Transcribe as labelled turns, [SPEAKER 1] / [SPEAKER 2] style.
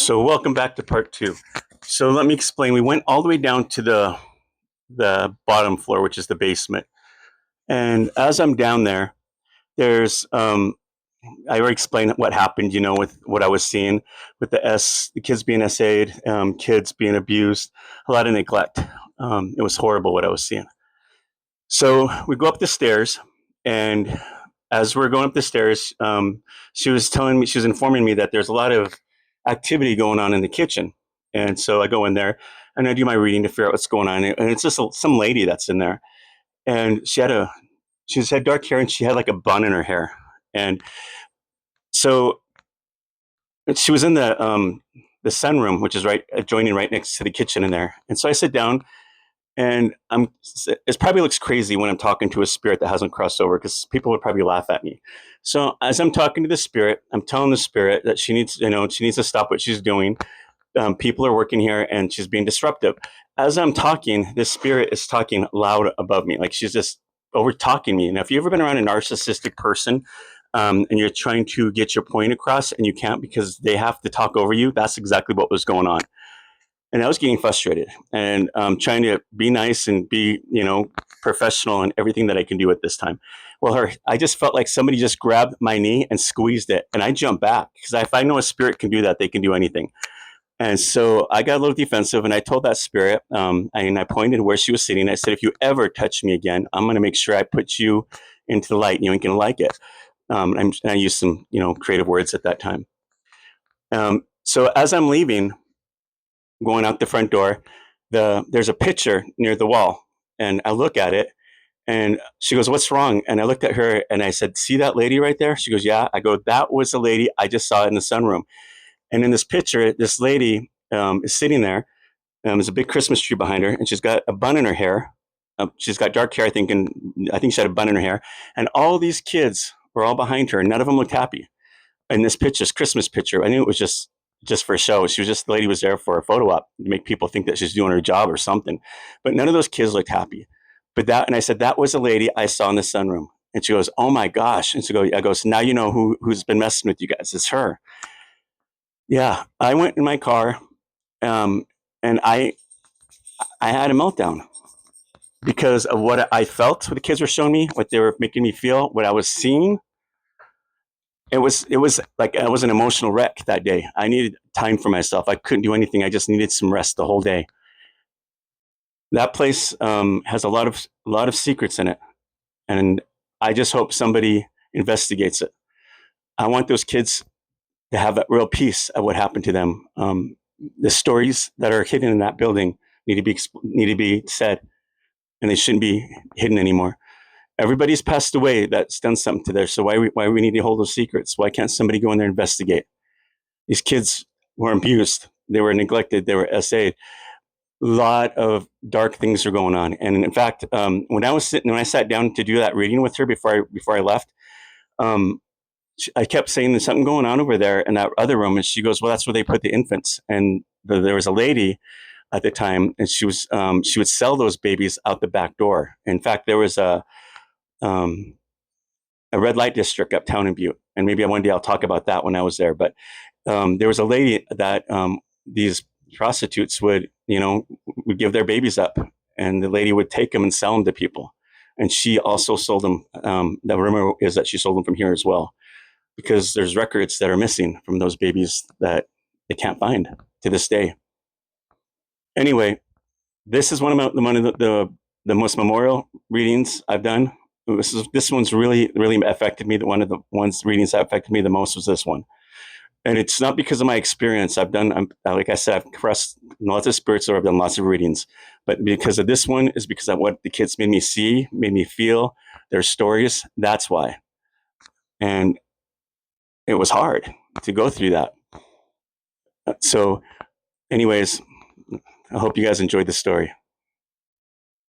[SPEAKER 1] So welcome back to part two. So let me explain. We went all the way down to the bottom floor, which is the basement. And as I'm down there, there's I already explained what happened, with what I was seeing with the kids being SA'd, kids being abused, a lot of neglect. It was horrible what I was seeing. So we go up the stairs, and as we're going up the stairs, she was informing me that there's a lot of activity going on in the kitchen. And so I go in there and I do my reading to figure out what's going on. And it's just some lady that's in there. And she just had dark hair and she had like a bun in her hair. And so she was in the sunroom, which is right adjoining right next to the kitchen in there. And so I sit down and it probably looks crazy when I'm talking to a spirit that hasn't crossed over because people would probably laugh at me. So as I'm talking to the spirit, I'm telling the spirit that she needs to stop what she's doing. People are working here and she's being disruptive. As I'm talking, this spirit is talking loud above me. Like she's just over talking me. Now, if you've ever been around a narcissistic person and you're trying to get your point across and you can't because they have to talk over you, that's exactly what was going on. And I was getting frustrated and trying to be nice and be, professional and everything that I can do at this time. Well, I just felt like somebody just grabbed my knee and squeezed it. And I jumped back because if I know a spirit can do that, they can do anything. And so I got a little defensive and I told that spirit, and I pointed where she was sitting. I said, if you ever touch me again, I'm going to make sure I put you into the light and you ain't going to like it. And I used some, creative words at that time. So as I'm leaving, going out the front door, there's a picture near the wall. And I look at it and she goes, what's wrong? And I looked at her and I said, see that lady right there? She goes, yeah. I go, that was the lady I just saw in the sunroom. And in this picture, this lady is sitting there. There's a big Christmas tree behind her and she's got a bun in her hair. She's got dark hair, I think, and I think she had a bun in her hair. And all these kids were all behind her and none of them looked happy. And this picture, this Christmas picture, I knew it was just for show. The lady was there for a photo op to make people think that she's doing her job or something. But none of those kids looked happy. And I said, that was a lady I saw in the sunroom. And she goes, oh my gosh. And I go, so now you know who's been messing with you guys. It's her. Yeah. I went in my car and I had a meltdown because of what I felt, what the kids were showing me, what they were making me feel, what I was seeing. It was like I was an emotional wreck that day. I needed time for myself. I couldn't do anything. I just needed some rest the whole day. That place has a lot of secrets in it, and I just hope somebody investigates it. I want those kids to have that real piece of what happened to them. The stories that are hidden in that building need to be said, and they shouldn't be hidden anymore. Everybody's passed away that's done something to there. So why we need to hold those secrets? Why can't somebody go in there and investigate? These kids were abused. They were neglected. They were SA'd. A lot of dark things are going on. And in fact, when I sat down to do that reading with her before I left, I kept saying there's something going on over there in that other room. And she goes, well, that's where they put the infants. And there was a lady at the time, and she would sell those babies out the back door. In fact, there was a red light district uptown in Butte. And maybe one day I'll talk about that when I was there. But there was a lady that these prostitutes would give their babies up, and the lady would take them and sell them to people. And she also sold them. The rumor is that she sold them from here as well, because there's records that are missing from those babies that they can't find to this day. Anyway, this is one of the most memorial readings I've done. This one's really affected me. One of the readings that affected me the most was this one. And it's not because of my experience. Like I said, I've crossed lots of spirits, or I've done lots of readings. But because of this one is because of what the kids made me see, made me feel, their stories. That's why. And it was hard to go through that. So anyways, I hope you guys enjoyed the story.